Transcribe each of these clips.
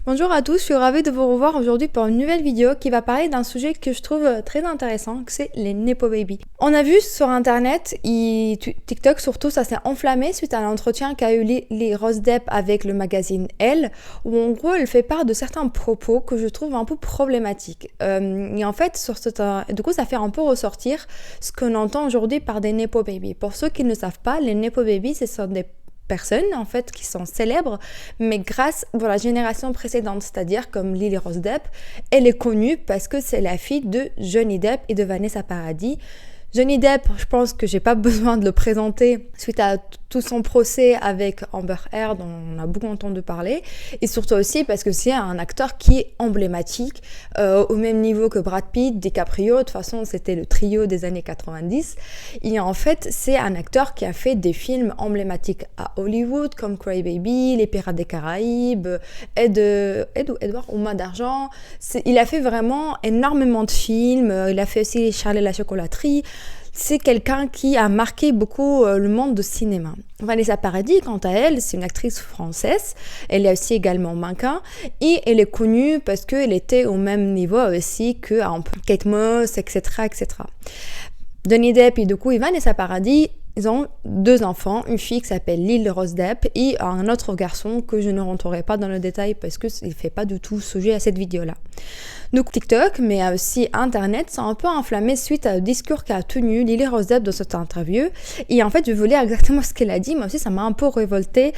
Bonjour à tous, je suis ravie de vous revoir aujourd'hui pour une nouvelle vidéo qui va parler d'un sujet que je trouve très intéressant, que c'est les Nepo Baby. On a vu sur internet, TikTok surtout, ça s'est enflammé suite à l'entretien qu'a eu Lily Rose Depp avec le magazine Elle, où en gros elle fait part de certains propos que je trouve un peu problématiques. Et en fait, du coup ça fait un peu ressortir ce qu'on entend aujourd'hui par des Nepo Baby. Pour ceux qui ne savent pas, les Nepo Baby, ce sont des personnes en fait qui sont célèbres mais grâce à la génération précédente, c'est-à-dire comme Lily Rose Depp, elle est connue parce que c'est la fille de Johnny Depp et de Vanessa Paradis. Johnny Depp, je pense que j'ai pas besoin de le présenter suite à tout son procès avec Amber Heard, dont on a beaucoup entendu parler, et surtout aussi parce que c'est un acteur qui est emblématique, au même niveau que Brad Pitt, DiCaprio. De toute façon c'était le trio des années 90, et en fait c'est un acteur qui a fait des films emblématiques à Hollywood comme Cry Baby, Les Pirates des Caraïbes, Edward aux mains d'argent. Il a fait vraiment énormément de films, il a fait aussi Charlie et la chocolaterie. C'est quelqu'un qui a marqué beaucoup le monde du cinéma. Vanessa Paradis, quant à elle, c'est une actrice française. Elle est aussi également mannequin et elle est connue parce qu'elle était au même niveau aussi que Kate Moss, etc., etc. Johnny Depp et du coup Vanessa Paradis, ils ont deux enfants, une fille qui s'appelle Lily Rose Depp et un autre garçon que je ne rentrerai pas dans le détail parce qu'il ne fait pas du tout sujet à cette vidéo-là. Donc TikTok, mais aussi Internet, sont un peu enflammés suite au discours qu'a tenu Lily Rose Depp dans cette interview. Et en fait, je veux lire exactement ce qu'elle a dit, mais aussi ça m'a un peu révolté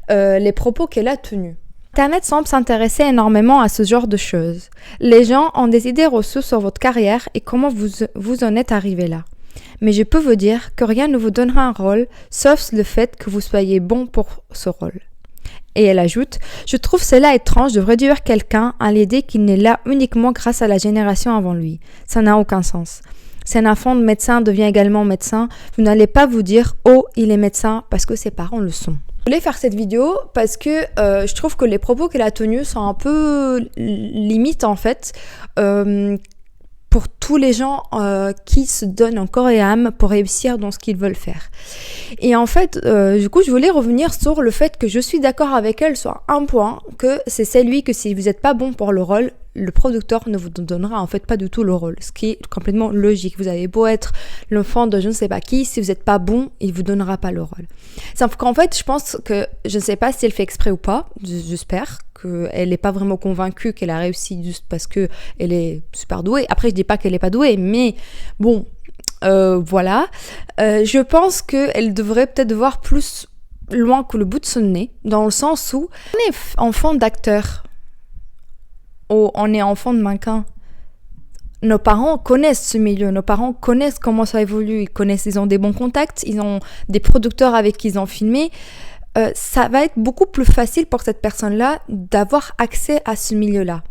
les propos qu'elle a tenus. Internet semble s'intéresser énormément à ce genre de choses. Les gens ont des idées reçues sur votre carrière et comment vous en êtes arrivé là. Mais je peux vous dire que rien ne vous donnera un rôle, sauf le fait que vous soyez bon pour ce rôle. Et elle ajoute, je trouve cela étrange de réduire quelqu'un à l'idée qu'il n'est là uniquement grâce à la génération avant lui. Ça n'a aucun sens. Si un enfant de médecin devient également médecin, vous n'allez pas vous dire « Oh, il est médecin » parce que ses parents le sont. Je voulais faire cette vidéo parce que je trouve que les propos qu'elle a tenus sont un peu limites en fait. Pour tous les gens qui se donnent en corps et âme pour réussir dans ce qu'ils veulent faire. Et en fait, du coup, je voulais revenir sur le fait que je suis d'accord avec elle sur un point, que c'est celui que si vous n'êtes pas bon pour le rôle, le producteur ne vous donnera en fait pas du tout le rôle, ce qui est complètement logique. Vous avez beau être l'enfant de je ne sais pas qui, si vous n'êtes pas bon, il vous donnera pas le rôle. Sauf qu'en fait, je pense que, je ne sais pas si elle fait exprès ou pas, j'espère qu'elle n'est pas vraiment convaincue qu'elle a réussi juste parce qu'elle est super douée. Après, je dis pas qu'elle n'est pas douée, mais bon, voilà. Je pense qu'elle devrait peut-être voir plus loin que le bout de son nez, dans le sens où on est enfant d'acteur, on est enfant de mannequin. Nos parents connaissent ce milieu, nos parents connaissent comment ça évolue, ils ont des bons contacts, ils ont des producteurs avec qui ils ont filmé. Ça va être beaucoup plus facile pour cette personne-là d'avoir accès à ce milieu-là.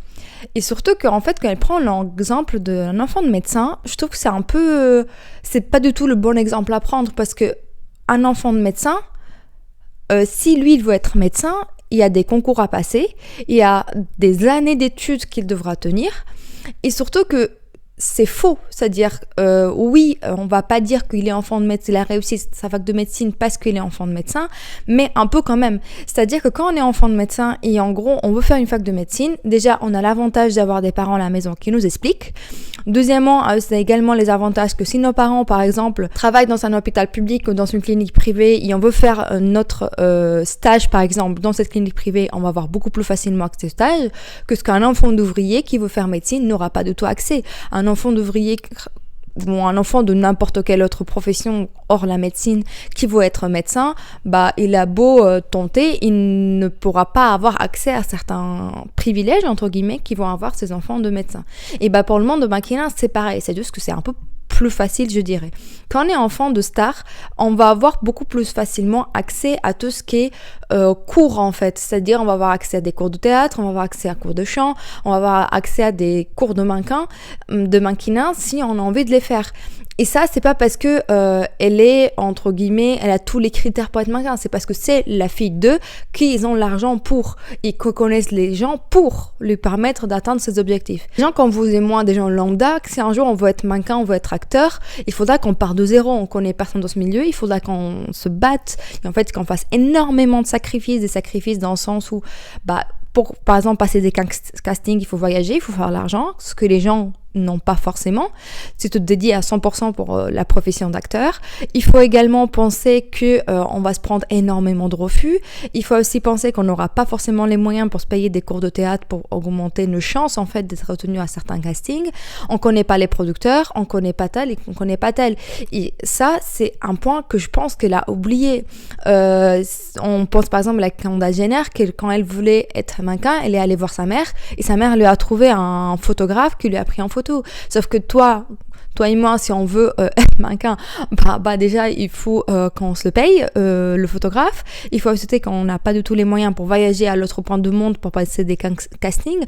Et surtout qu'en fait, quand elle prend l'exemple d'un enfant de médecin, je trouve que c'est pas du tout le bon exemple à prendre parce que un enfant de médecin, si lui il veut être médecin, il y a des concours à passer, il y a des années d'études qu'il devra tenir, et surtout que c'est faux, c'est-à-dire oui, on va pas dire qu'il est enfant de médecin, il a réussi sa fac de médecine parce qu'il est enfant de médecin, mais un peu quand même. C'est-à-dire que quand on est enfant de médecin et en gros on veut faire une fac de médecine, déjà on a l'avantage d'avoir des parents à la maison qui nous expliquent. Deuxièmement, c'est également les avantages que si nos parents par exemple travaillent dans un hôpital public ou dans une clinique privée et on veut faire notre stage par exemple dans cette clinique privée, on va avoir beaucoup plus facilement accès au stage que ce qu'un enfant d'ouvrier qui veut faire médecine n'aura pas du tout accès. Un enfant d'ouvrier ou un enfant de n'importe quelle autre profession hors la médecine qui veut être médecin, il a beau tenter, il ne pourra pas avoir accès à certains privilèges entre guillemets qui vont avoir ces enfants de médecins. Et pour le monde de mannequinat, c'est pareil, c'est juste que c'est un peu plus facile, je dirais. Quand on est enfant de star, on va avoir beaucoup plus facilement accès à tout ce qui est cours en fait. C'est-à-dire, on va avoir accès à des cours de théâtre, on va avoir accès à cours de chant, on va avoir accès à des cours de mannequinat si on a envie de les faire. Et ça, c'est pas parce que elle est, entre guillemets, elle a tous les critères pour être mannequin. C'est parce que c'est la fille d'eux qu'ils ont l'argent pour et que connaissent les gens pour lui permettre d'atteindre ses objectifs. Les gens comme vous et moi, des gens lambda, que si un jour on veut être mannequin, on veut être acteur, il faudra qu'on parte de zéro. On connaît personne dans ce milieu, il faudra qu'on se batte et en fait qu'on fasse énormément de sacrifices, des sacrifices dans le sens où pour, par exemple, passer des castings, il faut voyager, il faut faire l'argent, ce que les gens n'ont pas forcément. C'est te dédié à 100% pour la profession d'acteur. Il faut également penser que on va se prendre énormément de refus. Il faut aussi penser qu'on n'aura pas forcément les moyens pour se payer des cours de théâtre pour augmenter nos chances en fait d'être retenu à certains castings. On connaît pas les producteurs, on connaît pas tel et on connaît pas tel. Et ça, c'est un point que je pense qu'elle a oublié. On pense par exemple à Kendall Jenner, quand elle voulait être mannequin, elle est allée voir sa mère et sa mère lui a trouvé un photographe qui lui a pris en photo. Sauf que toi et moi, si on veut être mannequin, bah déjà il faut qu'on se le paye, le photographe. Il faut ajouter qu'on n'a pas du tout les moyens pour voyager à l'autre point du monde pour passer des castings.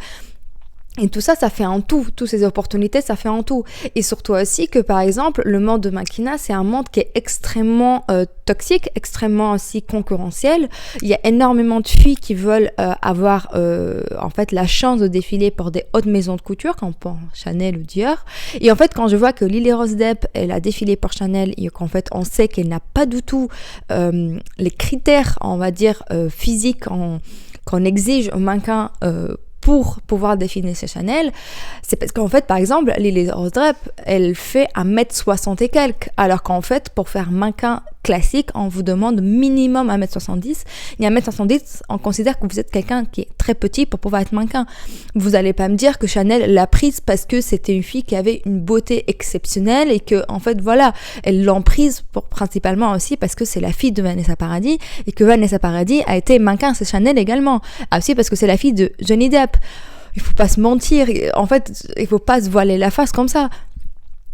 Et tout ça, ça fait un tout. Toutes ces opportunités, ça fait un tout. Et surtout aussi que, par exemple, le monde de mannequinat, c'est un monde qui est extrêmement toxique, extrêmement aussi concurrentiel. Il y a énormément de filles qui veulent avoir en fait la chance de défiler pour des hautes maisons de couture, comme pour Chanel ou Dior. Et en fait, quand je vois que Lily Rose Depp, elle a défilé pour Chanel et qu'en fait, on sait qu'elle n'a pas du tout les critères, on va dire, physiques qu'on exige au mannequin pour pouvoir définir ses Chanel, c'est parce qu'en fait, par exemple, Lily Rose Depp, elle fait 1m60 et quelques, alors qu'en fait, pour faire mannequin classique, on vous demande minimum 1m70, et 1m70, on considère que vous êtes quelqu'un qui est très petit pour pouvoir être mannequin. Vous allez pas me dire que Chanel l'a prise parce que c'était une fille qui avait une beauté exceptionnelle et que, en fait, voilà, elle l'a prise pour principalement aussi parce que c'est la fille de Vanessa Paradis et que Vanessa Paradis a été mannequin chez Chanel également. Aussi parce que c'est la fille de Johnny Depp. Il faut pas se mentir, en fait, il faut pas se voiler la face comme ça.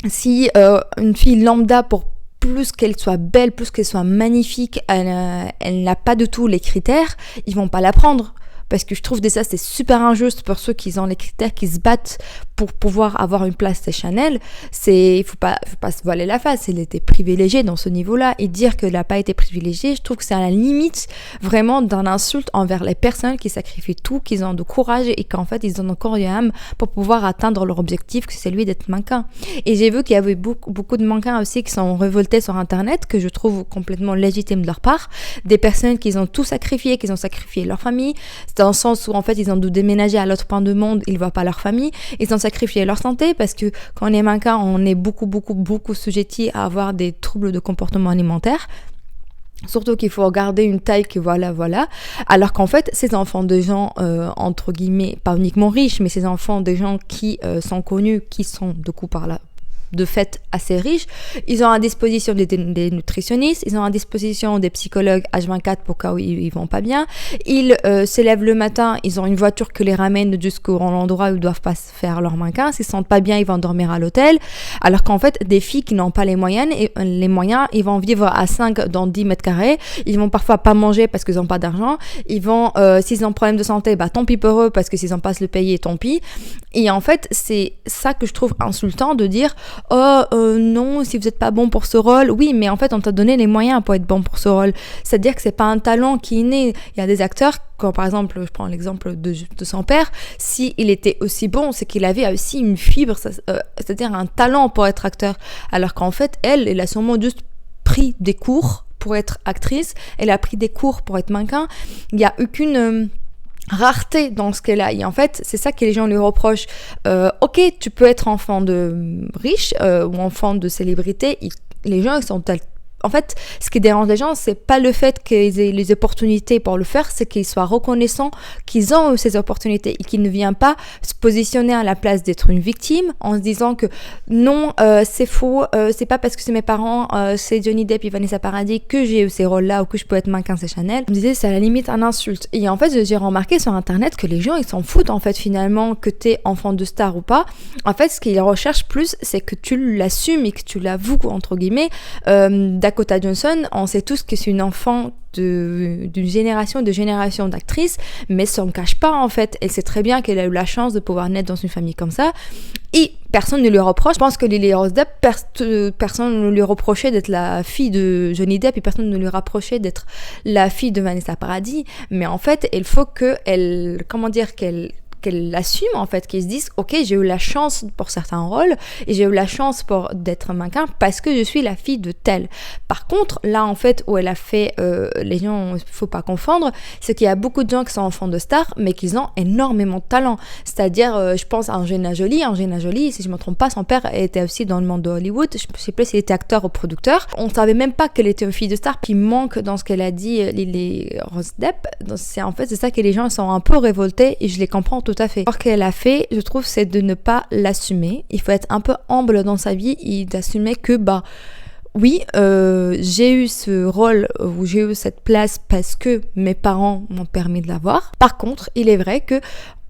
Si une fille lambda, pour plus qu'elle soit belle, plus qu'elle soit magnifique, elle n'a pas du tout les critères, ils vont pas la prendre. Parce que je trouve déjà c'est super injuste pour ceux qui ont les critères, qui se battent pour pouvoir avoir une place chez Chanel. Il faut pas se voiler la face. Elle était privilégiée dans ce niveau-là. Et dire qu'elle n'a pas été privilégiée, je trouve que c'est à la limite vraiment d'un insulte envers les personnes qui sacrifient tout, qui ont de courage et qu'en fait ils ont encore une âme pour pouvoir atteindre leur objectif, que c'est celui d'être mannequin. Et j'ai vu qu'il y avait beaucoup de mannequins aussi qui sont révoltés sur Internet, que je trouve complètement légitime de leur part. Des personnes qui ont tout sacrifié, qui ont sacrifié leur famille, dans le sens où en fait ils ont dû déménager à l'autre point du monde, ils ne voient pas leur famille, ils ont sacrifié leur santé parce que quand on est mannequin, on est beaucoup sujetti à avoir des troubles de comportement alimentaire. Surtout qu'il faut garder une taille que voilà. Alors qu'en fait, ces enfants de gens, entre guillemets, pas uniquement riches, mais ces enfants de gens qui sont connus, qui sont de coup par là, de fait assez riches, ils ont à disposition des nutritionnistes, ils ont à disposition des psychologues H24 pour cas où ils vont pas bien, ils se lèvent le matin, ils ont une voiture qui les ramène jusqu'au endroit où ils doivent pas faire leur mannequin, s'ils se sentent pas bien, ils vont dormir à l'hôtel, alors qu'en fait, des filles qui n'ont pas les moyens, ils vont vivre à 5 dans 10 mètres carrés, ils vont parfois pas manger parce qu'ils n'ont pas d'argent, ils vont, s'ils ont un problème de santé, bah tant pis pour eux parce que s'ils n'ont pas à se le payer, tant pis. Et en fait, c'est ça que je trouve insultant de dire non, si vous n'êtes pas bon pour ce rôle, oui, mais en fait on t'a donné les moyens pour être bon pour ce rôle. C'est-à-dire que c'est pas un talent qui est né. Il y a des acteurs, quand par exemple, je prends l'exemple de son père, si il était aussi bon, c'est qu'il avait aussi une fibre, c'est-à-dire un talent pour être acteur. Alors qu'en fait, elle a sûrement juste pris des cours pour être actrice, elle a pris des cours pour être mannequin. Il n'y a aucune rareté dans ce qu'elle a. Et en fait, c'est ça que les gens lui reprochent. Ok, tu peux être enfant de riche ou enfant de célébrité. Les gens, ils sont en fait, ce qui dérange les gens, c'est pas le fait qu'ils aient les opportunités pour le faire, c'est qu'ils soient reconnaissants qu'ils ont ces opportunités et qu'ils ne viennent pas se positionner à la place d'être une victime en se disant que non, c'est faux, c'est pas parce que c'est mes parents, c'est Johnny Depp et Vanessa Paradis que j'ai eu ces rôles-là ou que je peux être mannequin chez Chanel. Je me disais, c'est à la limite un insulte. Et en fait, j'ai remarqué sur Internet que les gens, ils s'en foutent en fait finalement que t'es enfant de star ou pas. En fait, ce qu'ils recherchent plus, c'est que tu l'assumes et que tu l'avoues, entre guillemets. Dakota Johnson, on sait tous que c'est une enfant d'une génération d'actrices, mais ça ne cache pas en fait. Elle sait très bien qu'elle a eu la chance de pouvoir naître dans une famille comme ça. Et personne ne lui reproche. Je pense que Lily Rose Depp, personne ne lui reprochait d'être la fille de Johnny Depp et personne ne lui reprochait d'être la fille de Vanessa Paradis. Mais en fait, il faut qu'elle qu'elles l'assument en fait, qu'elles se disent ok, j'ai eu la chance pour certains rôles et j'ai eu la chance pour d'être mannequin parce que je suis la fille de telle. Par contre, là en fait où elle a fait, les gens, faut pas confondre, c'est qu'il y a beaucoup de gens qui sont enfants de stars mais qui ont énormément de talent. C'est-à-dire, je pense à Angelina Jolie. Angelina Jolie, si je me trompe pas, son père était aussi dans le monde de Hollywood. Je sais pas s'il était acteur ou producteur. On savait même pas qu'elle était une fille de star. Puis manque dans ce qu'elle a dit, Lily Rose Depp. C'est ça que les gens sont un peu révoltés et je les comprends tout à fait. Ce qu'elle a fait, je trouve, c'est de ne pas l'assumer. Il faut être un peu humble dans sa vie et d'assumer que oui, j'ai eu ce rôle où j'ai eu cette place parce que mes parents m'ont permis de l'avoir. Par contre, il est vrai que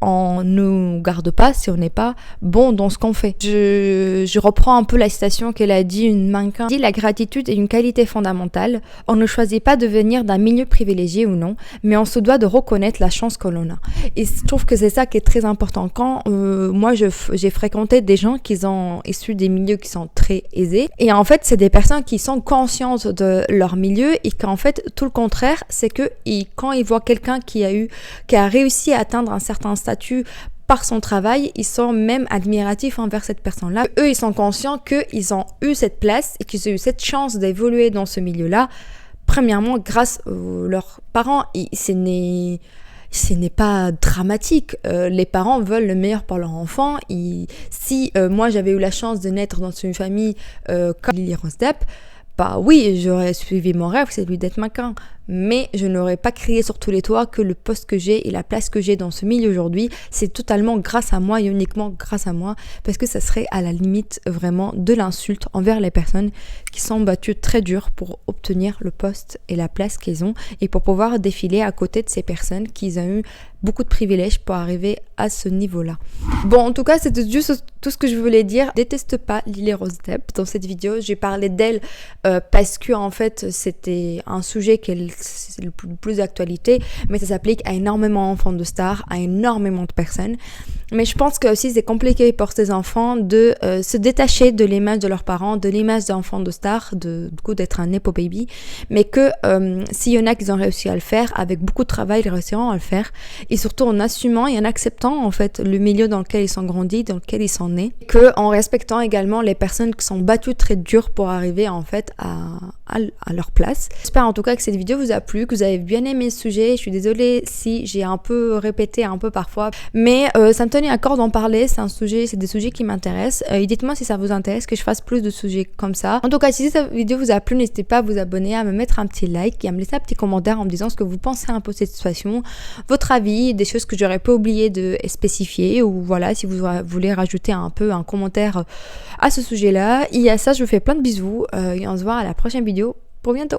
on ne garde pas si on n'est pas bon dans ce qu'on fait. Je reprends un peu la citation qu'elle a dit, une mannequin dit: la gratitude est une qualité fondamentale. On ne choisit pas de venir d'un milieu privilégié ou non, mais on se doit de reconnaître la chance que l'on a. Et je trouve que c'est ça qui est très important. Quand moi j'ai fréquenté des gens qui ont issu des milieux qui sont très aisés, et en fait c'est des personnes qui sont conscientes de leur milieu et qu'en fait tout le contraire, c'est que quand ils voient quelqu'un qui a réussi à atteindre un certain statut par son travail, ils sont même admiratifs envers cette personne-là. Eux, ils sont conscients qu'ils ont eu cette place et qu'ils ont eu cette chance d'évoluer dans ce milieu-là, premièrement grâce à leurs parents. Et ce n'est pas dramatique. Les parents veulent le meilleur pour leur enfant. Si moi j'avais eu la chance de naître dans une famille comme Lily Rose Depp, oui, j'aurais suivi mon rêve, c'est celui d'être mannequin. Mais je n'aurais pas crié sur tous les toits que le poste que j'ai et la place que j'ai dans ce milieu aujourd'hui, c'est totalement grâce à moi et uniquement grâce à moi, parce que ça serait à la limite vraiment de l'insulte envers les personnes qui sont battues très dur pour obtenir le poste et la place qu'ils ont et pour pouvoir défiler à côté de ces personnes qui ont eu beaucoup de privilèges pour arriver à ce niveau-là. Bon, en tout cas, c'était juste tout ce que je voulais dire. Déteste pas Lily Rose Depp. Dans cette vidéo, j'ai parlé d'elle parce que en fait, c'était un sujet c'est le plus d'actualité, mais ça s'applique à énormément d'enfants de stars, à énormément de personnes. Mais je pense que aussi c'est compliqué pour ces enfants de se détacher de l'image de leurs parents, de l'image d'enfants de stars, du coup d'être un nepo baby, mais que s'il y en a qui ont réussi à le faire, avec beaucoup de travail, ils réussiront à le faire, et surtout en assumant et en acceptant en fait le milieu dans lequel ils sont grandis, dans lequel ils sont nés, que en respectant également les personnes qui sont battues très dur pour arriver en fait à leur place. J'espère en tout cas que cette vidéo vous a plu, que vous avez bien aimé ce sujet. Je suis désolée si j'ai un peu répété un peu parfois, mais ça me tenait à cœur d'en parler. C'est des sujets qui m'intéressent. Et dites-moi si ça vous intéresse que je fasse plus de sujets comme ça. En tout cas, si cette vidéo vous a plu, n'hésitez pas à vous abonner, à me mettre un petit like et à me laisser un petit commentaire en me disant ce que vous pensez un peu de cette situation, votre avis, des choses que j'aurais pas oublié de spécifier, ou voilà, si vous voulez rajouter un peu un commentaire à ce sujet-là. Et à ça, je vous fais plein de bisous et on se voit à la prochaine vidéo. Pour bientôt.